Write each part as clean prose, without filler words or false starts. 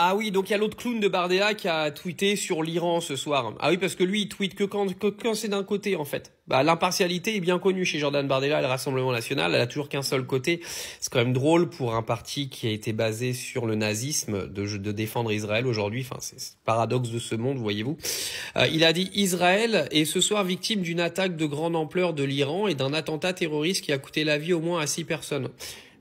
Ah oui, donc il y a l'autre clown de Bardella qui a tweeté sur l'Iran ce soir. Ah oui, parce que lui, il tweet que quand c'est d'un côté, en fait. Bah, l'impartialité est bien connue chez Jordan Bardella et le Rassemblement National. Elle a toujours qu'un seul côté. C'est quand même drôle pour un parti qui a été basé sur le nazisme de défendre Israël aujourd'hui. Enfin, c'est le paradoxe de ce monde, voyez-vous. Il a dit Israël est ce soir victime d'une attaque de grande ampleur de l'Iran et d'un attentat terroriste qui a coûté la vie au moins à 6 personnes.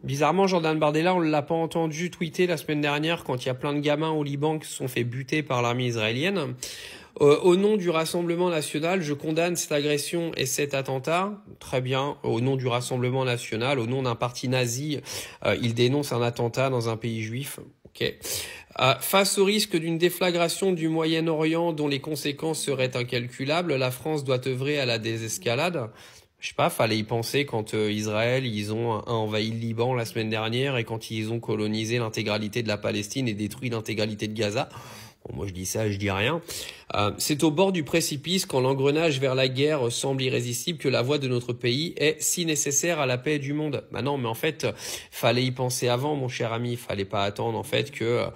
Bizarrement, Jordan Bardella, on l'a pas entendu tweeter la semaine dernière quand il y a plein de gamins au Liban qui se sont fait buter par l'armée israélienne. Au nom du Rassemblement National, je condamne cette agression et cet attentat. Très bien. Au nom du Rassemblement National, au nom d'un parti nazi, il dénonce un attentat dans un pays juif. Ok. Face au risque d'une déflagration du Moyen-Orient dont les conséquences seraient incalculables, la France doit œuvrer à la désescalade. Je sais pas, fallait y penser quand Israël, ils ont envahi le Liban la semaine dernière et quand ils ont colonisé l'intégralité de la Palestine et détruit l'intégralité de Gaza. Bon, moi je dis ça, je dis rien. C'est au bord du précipice quand l'engrenage vers la guerre semble irrésistible que la voix de notre pays est si nécessaire à la paix du monde. Bah non, mais en fait, fallait y penser avant, mon cher ami. Fallait pas attendre en fait que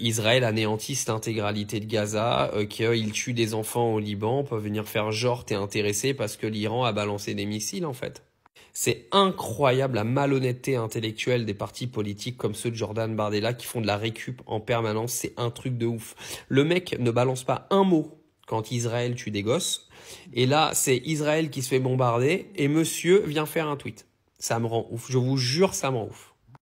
Israël anéantisse l'intégralité de Gaza, qu'il tue des enfants au Liban, peut venir faire genre t'es intéressé parce que l'Iran a balancé des missiles en fait. C'est incroyable la malhonnêteté intellectuelle des partis politiques comme ceux de Jordan Bardella qui font de la récup en permanence. C'est un truc de ouf. Le mec ne balance pas un mot quand Israël tue des gosses. Et là, c'est Israël qui se fait bombarder et monsieur vient faire un tweet. Ça me rend ouf. Je vous jure, ça me rend ouf.